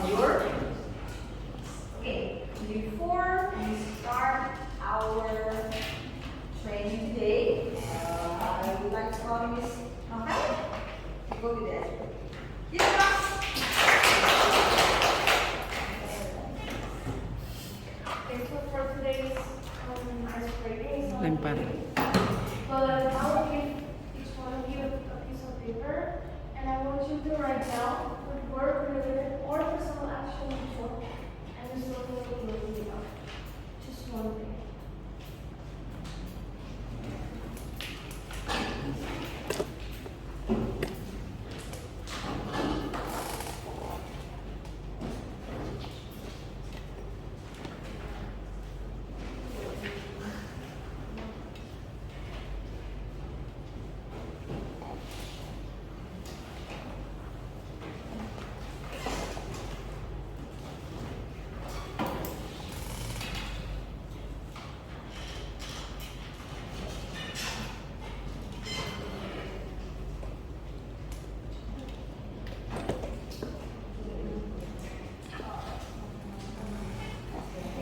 your okay. Before we start our training today, I would like to call Miss Mahal to go with that. Yes, Okay, so for today's ice breaking is Lempar. but I will give each one of you a piece of paper, and I want you to write down the word related or personal action you took, and you still feel guilty about. Just one thing.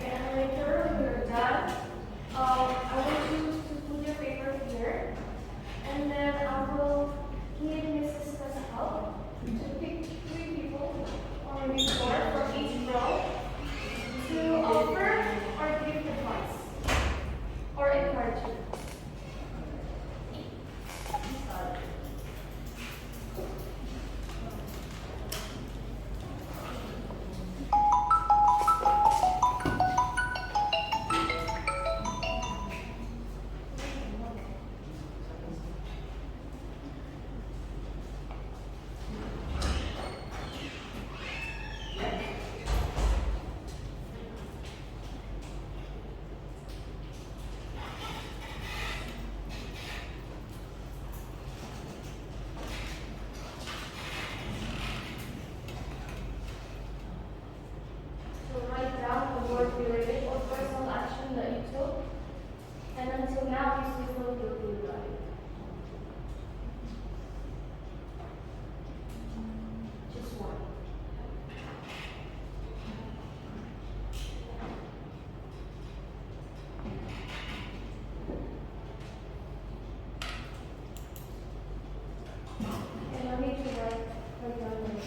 And later, when you're done, I want you to put your paper here, and then I will need Mrs. help to pick 3 people, or maybe 4 from each row, to offer or give advice, or encourage you. So write down the word related or personal action that you took, and until now you still feel guilty about it. Just one. And I need to write down the name.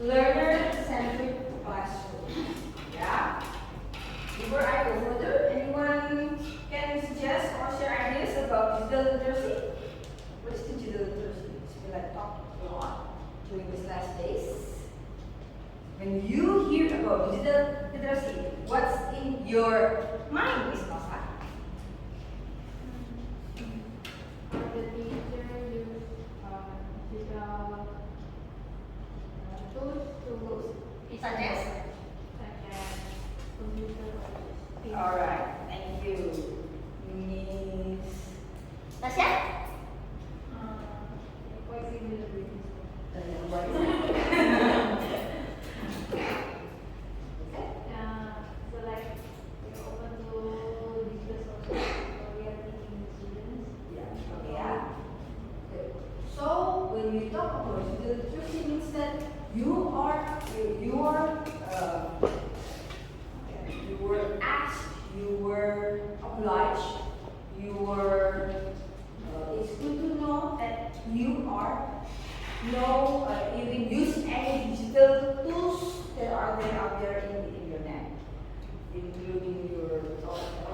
learner-centric classroom. Yeah. Before I go further, anyone can suggest or share ideas about digital literacy? What is digital literacy? We like talk a lot during these last days. When you hear about digital literacy, what's in your mind, Miss Nosa? The teacher use digital tools to Suggest? such as computer or All right, thank you, Miss Tasya. quite similar to this. So like we're open to digital sources, so we are teaching the students. Okay, yeah. Good. So when we talk about digital literacy, means that you were asked, you were obliged, you were. It's good to know that you can use any digital tools that are there out there in the internet, including your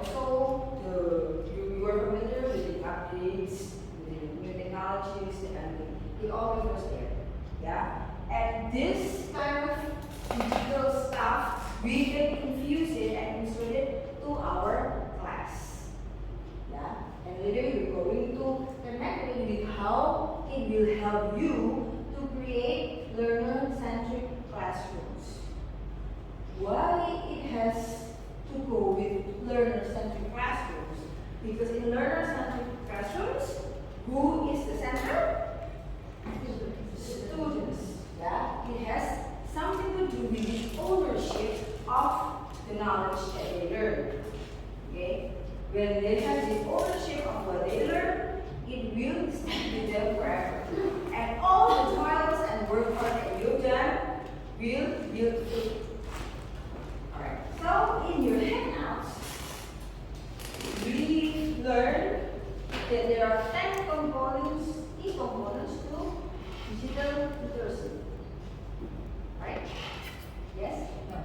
also you are familiar with the updates, with the new technologies, and it always was there. Yeah, and this kind of digital stuff we can infuse it and insert it to our class. Yeah, and later we're going to connect it with how it will help you to create learner-centric classrooms. Why it has to go with learner-centric classrooms? Because in learner-centric classrooms, who is the center? Students. Yeah, it has something to do with the ownership of the knowledge that they learn. Okay? When they have the ownership of what they learn, it will stick with them forever. And all the trials and work hard that you've done will build it. Alright, so in your handouts, we learned that there are 10 components, key components to digital literacy. Right? Yes? No?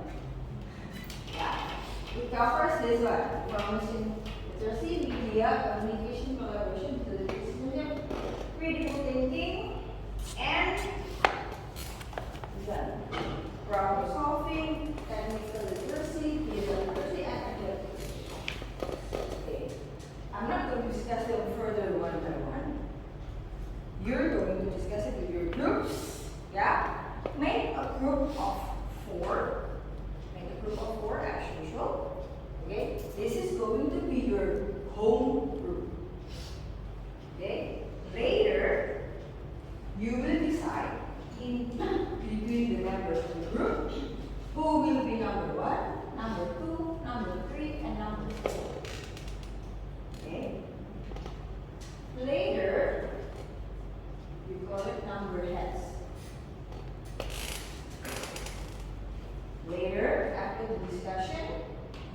Yeah. It covers this one. Information literacy, media, communication, collaboration, decision, critical thinking, and problem solving, technical literacy, digital literacy, and academic literacy. Okay. I'm not going to discuss them further one by one. You're going to discuss it with your groups. Yeah? Make a group of 4. Make a group of 4 as usual. Okay? This is going to be your home group. Okay? Later, you will decide in between the members of the group who will be number 1, number 2, number 3, and number 4. Okay? Later, we call it number heads. Later, after the discussion,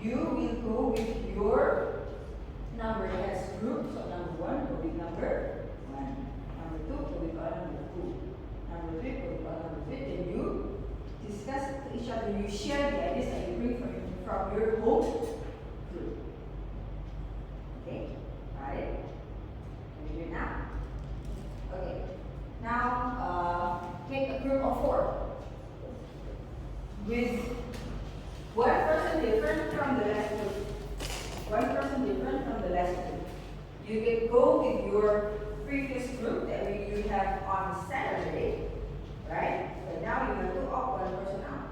you will go with your number heads group. So number 1 will be number 1. Number 2 will be number 2. Number 3 will be number 3. Then you discuss to each other. You share the ideas that you bring from your home group. Okay? Alright? Can you do it now? Okay. Now, make a group of 4. With one person different from the last group. One person different from the last group. You can go with your previous group that you have on Saturday, right? But now you have to opt one person out.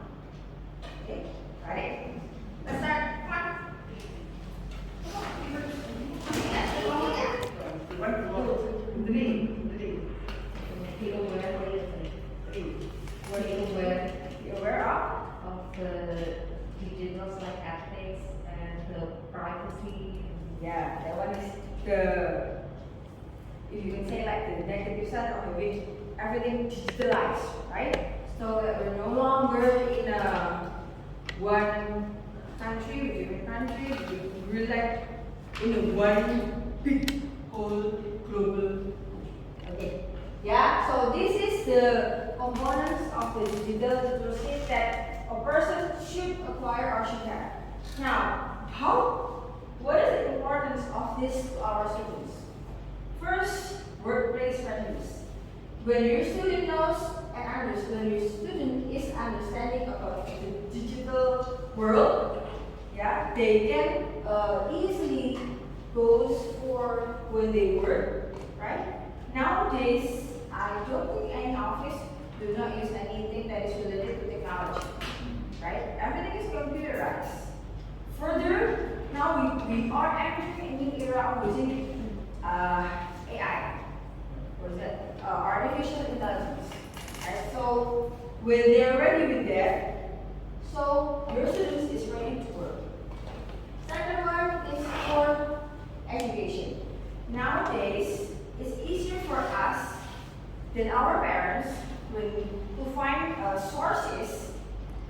Okay? Ready? Let's start. Come on. You're aware of the digitals like ethics and the privacy. Yeah, that one is the, if you can say like the negative side of it, everything digitalized, right? So that we're no longer in one country, with different countries, we're like in a one big whole global. Okay. Yeah, so this is the components of the digital literacy that a person should acquire or should have. Now, what is the importance of this to our students? First, workplace readiness. When your student knows and when your student is understanding about the digital world, yeah, they can easily go for when they work, right? Nowadays, I don't think any office do not use anything that is related to technology, right? Everything is computerized. Further, now we are entering a new era of using AI. What is that? Artificial intelligence. Right? So when they're ready with that, so your students is ready to work. Second one is for education. Nowadays, it's easier for us than our parents to find sources,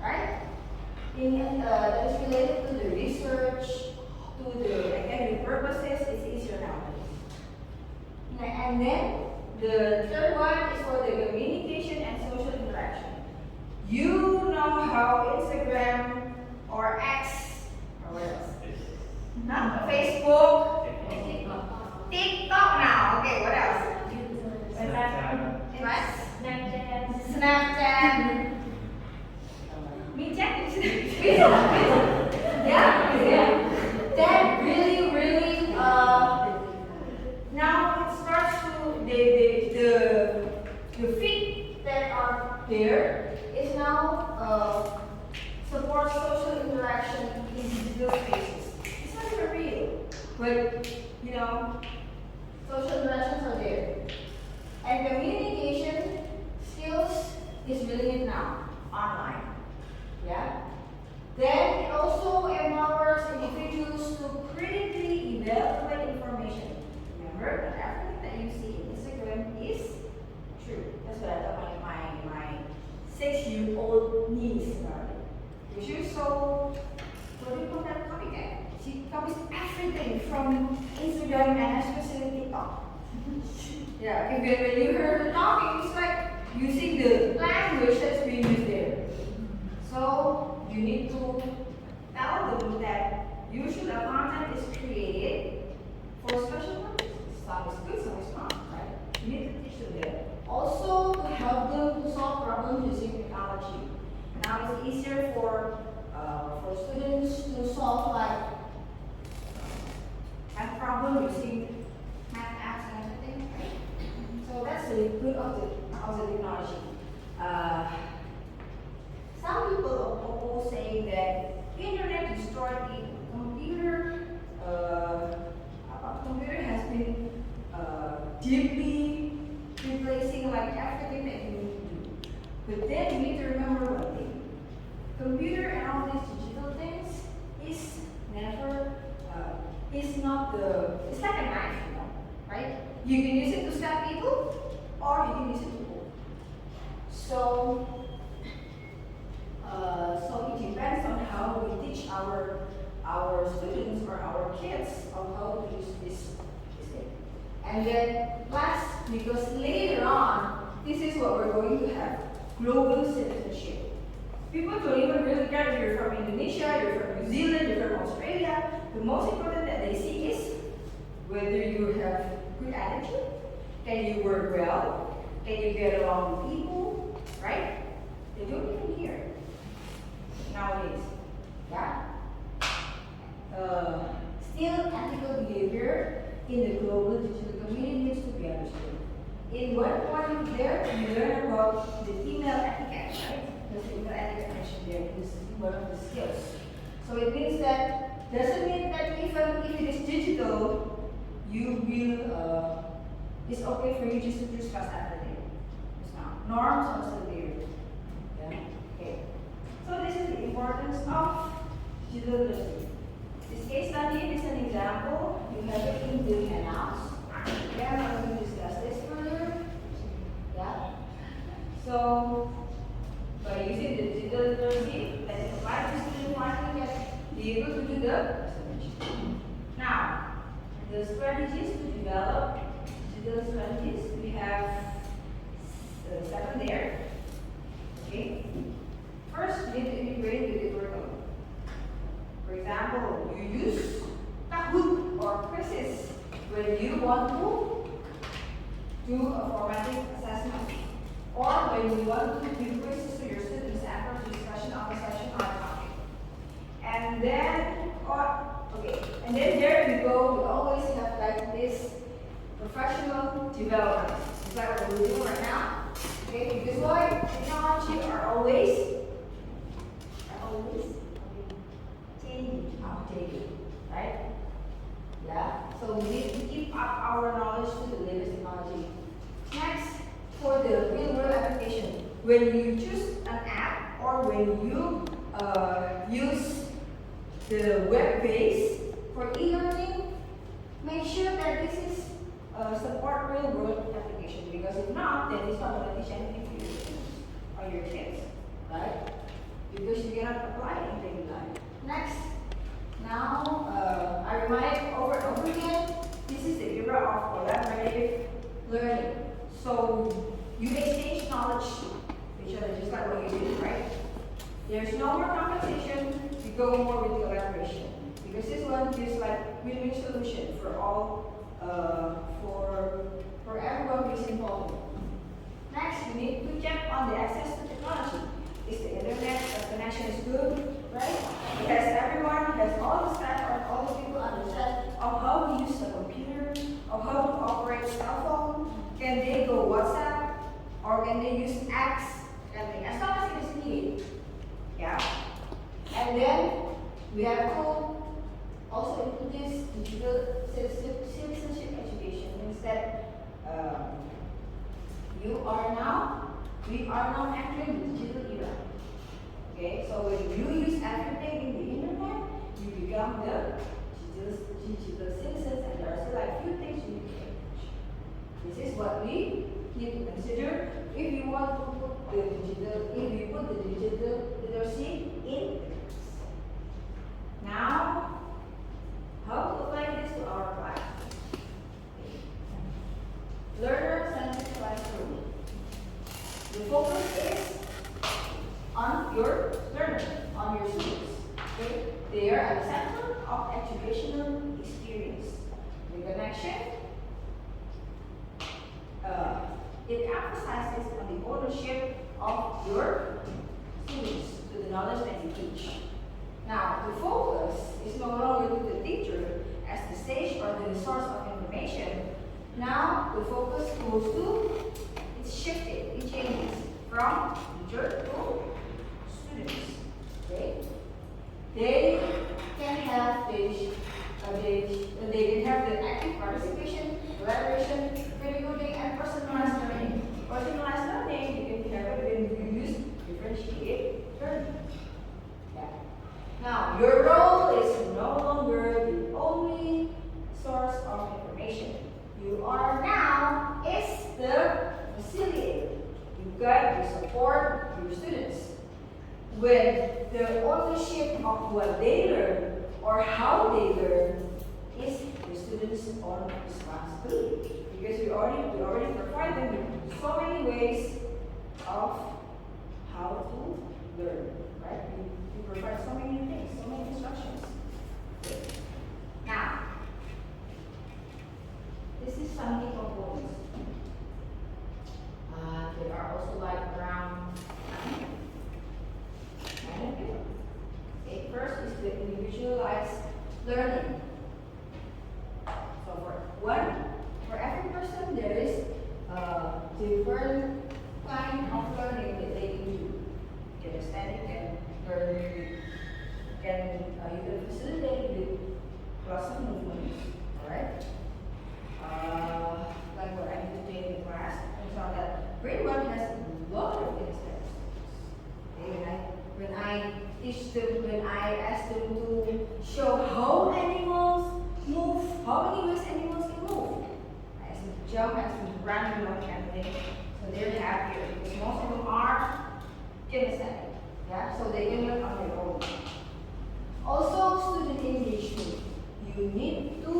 right? That is related to the research, to the academic purposes. It's easier nowadays. And then the third one is for the communication and social interaction. You know how Instagram or X or what else? Not Facebook. TikTok now. Okay, what else? What? Snapchat. WeChat. see in Instagram is true. That's what I tell my 6-year-old niece about it. She's so, what do you call that, copycat? She copies everything from Instagram and especially TikTok. Yeah, if when you hear her talking, it's like using the language that's being used there. So you need to tell them that usually the content is created for special purposes. Some is good, some is not, right? You need to teach them that. Also to help them to solve problems using technology. Now it's easier for students to solve like math problem using math apps and everything, right? So that's the good of the technology. Some people are also saying that internet destroyed the computer. Computer has been deeply replacing like everything that you need to do. But then you need to remember one thing: computer and all these digital things is never. It's not the. It's like a knife, you know, right? You can use it to stab people, or you can use it to hold. So it depends on how we teach our students or our kids on how to use this thing. And then last, because later on, this is what we're going to have: global citizenship. People don't even really care if you're from Indonesia, you're from New Zealand, you're from Australia. The most important that they see is whether you have good attitude, can you work well, can you get along with people, right? They don't even care nowadays. Yeah. Still, ethical behavior in the global digital community needs to be understood. In one point there, you learn about the female etiquette, right? The female etiquette mentioned there. This is one of the skills. So it means that, doesn't mean that even if it is digital, you will, it's okay for you just to discuss everything. It's not. Norms are still there. Yeah? Okay. So this is the importance of digital literacy. This case study is an example. You have it in the handouts. Yeah, I'm not going to discuss this further. Yeah. So by using the digital literacy, that is applied to student one can be able to do the research. Now, the strategies to develop digital strategies, we have 7 there. Okay. First, you need to integrate with the curriculum. For example, you use Kahoot or quizzes when you want to do a formative assessment, or when you want to give quizzes to your students after the discussion of the session or topic. And then, there we go. We always have like this professional development. Is that what we're doing right now? Okay, because why? Technology are always changing, updating, right? Yeah. So we need to keep up our knowledge to the latest technology. Next, for the real-world application, when you choose an app or when you use the web base for e-learning, make sure that this is support real-world application, because if not, then it's not going to teach anything to your students or your kids, right? Because you cannot apply it in daily life. Next, now I remind over and over again, this is the era of collaborative learning. So you exchange knowledge with each other, just like what you did, right? There's no more competition, we go more with collaboration. Because this one gives like win-win solution for all, for everyone who is involved. Next, you need to check on the access to technology. Is the internet, the connection is good, right? Because everyone has all the staff or all the people understand of how to use the computer, of how to operate cell phone. Can they go WhatsApp or can they use apps? Anything, as long as it is needed. Yeah. And then we have to also introduce digital citizenship education. Means that we are now entering the digital era. Okay, so when you use everything in the internet, you become the digital citizens, and there are still like few things you need to change. This is what we need to consider if you want to put the digital literacy in. Now, how to apply this to our class? Learner-centered classroom. The focus is on your learner, on your students. Okay? They are at the center of educational experience. The connection, it emphasizes on the ownership of your students to the knowledge that you teach. Now, the focus is no longer to the teacher as the sage or the source of information. Now, the focus goes to, it's shifted, it changes from teacher to students. Okay? They can have they can have the active participation, collaboration, critical thinking, and personalized learning. Personalized learning, you can have it when you use differentiated learning. Yeah. Now, your role is no longer the only source of information. You are now is the facilitator. You guide, you support your students. When the ownership of what they learn or how they learn is the students' own responsibility. Because we already provide them with so many ways of how to learn, right? We provide so many things, so many instructions. Now, this is some key components. There are also like around okay, first is the individualized learning. So for every person there is different kind of learning that they can do. You understand? You can learn, you can facilitate with lots of movements. Alright? Like what I did today in class, I saw that grade 1 has a lot of things that when I teach them, when I ask them to show how animals move, how many ways animals can move. I ask them to jump, I ask them to run, and all kind of thing. So they're happier because most of them are kinesthetic. Yeah, so they can learn on their own. Also, student engagement. You need to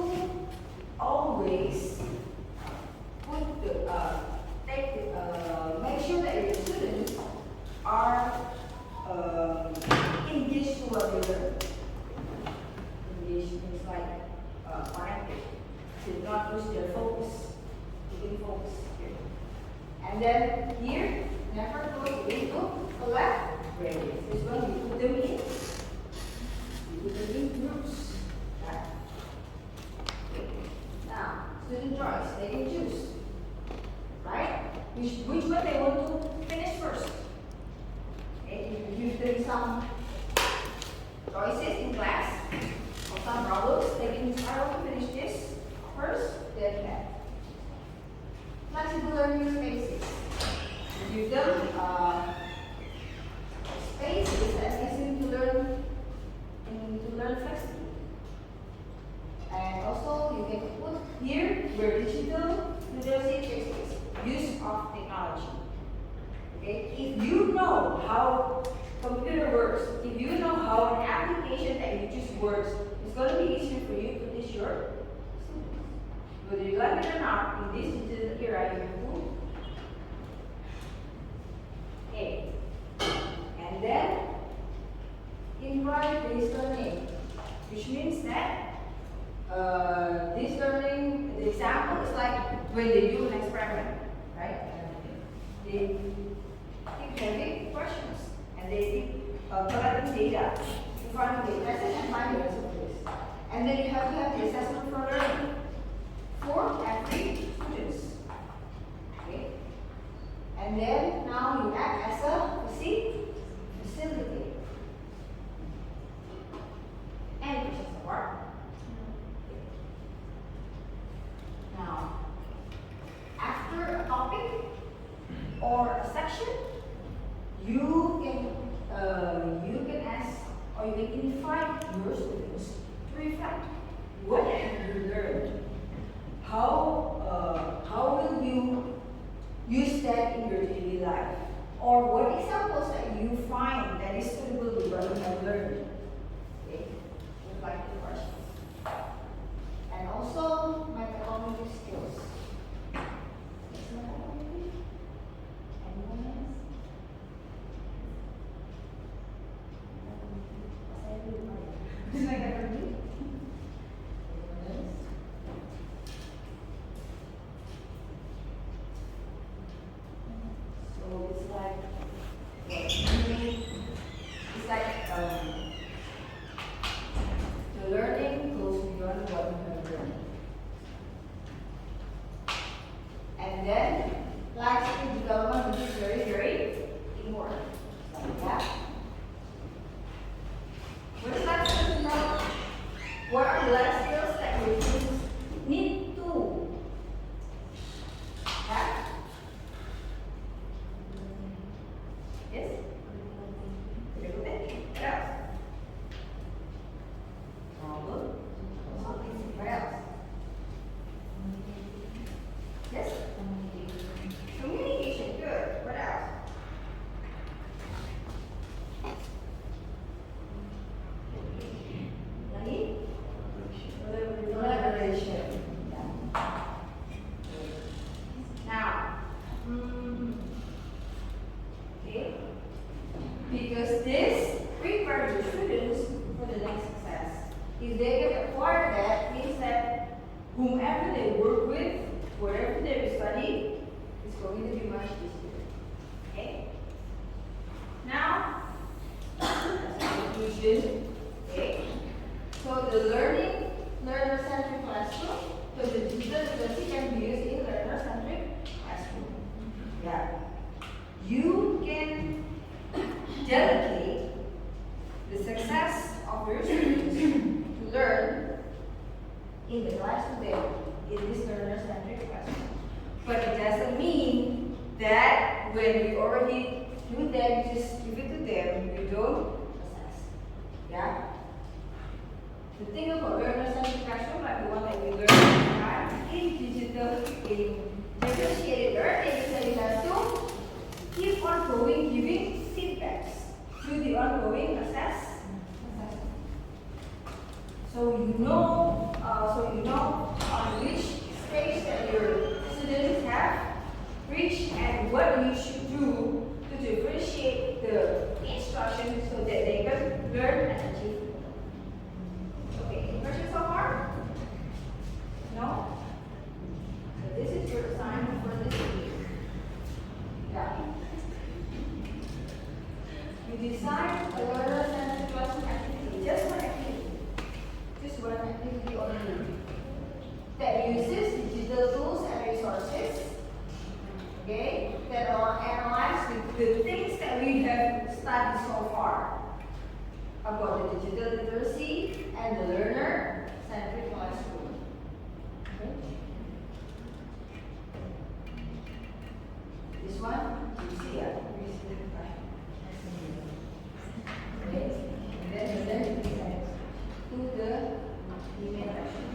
always put make sure that your students are engaged to what they learn. Engaged means like connected. Did not lose their focus. You can focus here. And then here, never go into collaborate. This one you put them in. You put them in groups. Right? Now, student choice, they can choose. Right? Which one they want to finish first. Okay, you give them some choices in class or some problems. They can decide how to finish this first, then that. Flexible learning spaces. You give them spaces that allows them to learn flexibly. And also you can put here where digital literacy takes place, use of technology. Okay? If you know how computer works, if you know how an application that you choose works, it's going to be easier for you to teach your students. Whether you like it or not, in this digital era, you have to. Okay. And then, inquiry-based learning, which means that this learning, the example is like when they do an experiment, right? They keep having questions and they keep collecting data in front of the lesson and find the answer for this. And then you have to have the assessment for learning for every student. Okay? And then now you act as a facilitator. Any questions so far? Now, after a topic or a section, you can ask or you can invite your students to reflect. What have you learned? how will you use that in your daily life? Or what examples that you find that is suitable with what you have learned? Okay, would like the question. And also metacognitive skills. Yes, metacognitive? Anyone else? Metacognitive? Anyone else? So it's like it's like the learning goes beyond what you have learned. And then life skill development, which is very, very important. Like that. What is life skills development? What are the life skills that your students need to have? Yes? Critical thinking. What else? Problem solving. What else? Yes? Communication. Good. What else? Lagi? Collaboration. Yeah. Now, okay, because this prepares the students for the next success. If they can acquire that, means that whomever they work with, whatever they study, is going to be much easier. Okay? Now, that's the conclusion. Okay? So the learner-centric classroom, so the digital literacy can be used in learner-centric classroom. Yeah. You can delegate the success of your students to learn in the class today in this learner-centric classroom. But it doesn't mean that when we already do that, you just give it to them, you don't assess. Yeah? The thing about learner-centric classroom, like the one that we learned last time, in digital, in differentiated learning study classroom, keep on going giving feedbacks through the ongoing assessment. So you know on which stage that your students have reached and what you should do to differentiate the instruction so that they can learn and achieve. Okay, any questions so far? No? So this is your assignment for this week. Yeah. You design a learner-centered classroom activity, just one activity. Just one activity only. That uses digital tools and resources. Okay? That are analyze the things that we have studied so far about the digital literacy and the learner-centric classroom. Okay? This one, you see it. Okay? And then we send to the email action.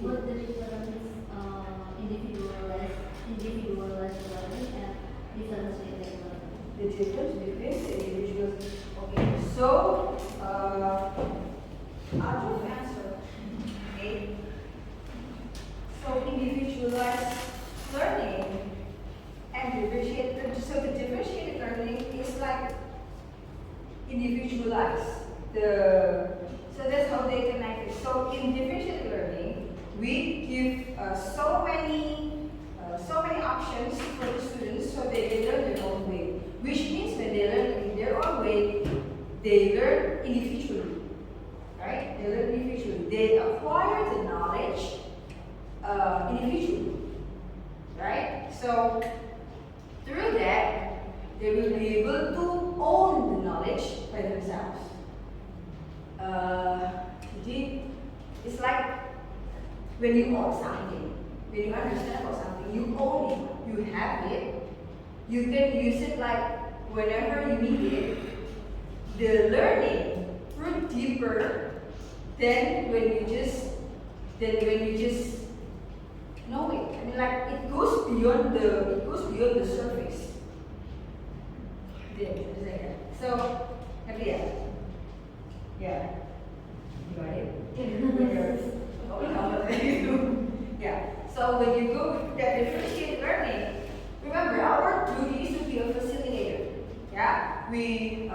What the difference individualized learning and differentiated learning? The difference between individuals. Okay, so I'll just answer. Okay. So individualized learning and differentiated. So the differentiated learning is like individualized. So that's how they connect it. So in differentiated learning, we give so many options for the students so that they learn their own way. Which means when they learn in their own way, they learn individually. Right? They learn individually. They acquire the knowledge individually. Right? So through that, they will be able to own the knowledge by themselves. It's like when you own something, when you understand about something, you own it, you have it, you can use it like whenever you need it. The learning grew deeper than when you just know it. I mean, like it goes beyond the surface. Yeah, so happy, yeah. You got it? Yeah. So when you go with that differentiated learning, remember our duty is to be a facilitator. Yeah. We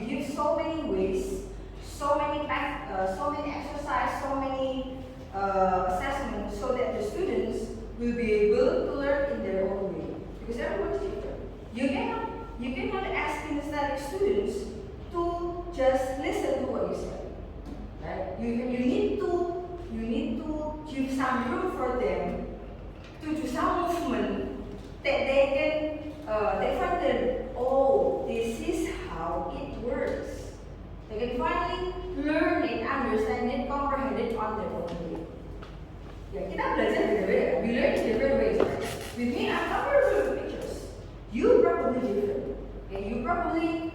give so many ways, so many exercise, so many assessments, so that the students will be able to learn in their own way. Because everyone is different. You cannot ask kinesthetic students to just listen to what you say. Right? You need to give some room for them to do some movement that they find that, oh, this is how it works. They can finally learn it, understand it, comprehend it on their own way. Ya, kita belajar beda-beda. We learn in different ways. Right? With me, I'm very good with pictures. You probably different. Okay? You probably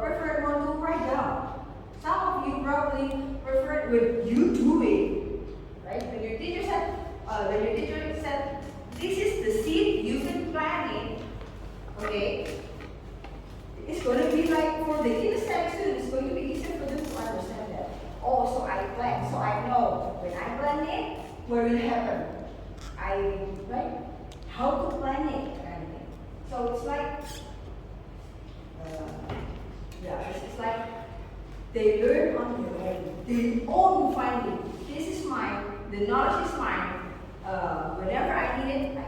prefer one to write down. Some of you probably prefer when you do it, right? When your teacher said, this is the seed, you can plant it, okay? It's going to be like for the kinesthetic students, it's going to be easier for them to understand that. Oh, so I plant, so I know when I plant it, what will happen? Right? How to plant it, kind of thing. So it's like, it's like they learn on their own finding. This is mine, the knowledge is mine. Whenever I need it, I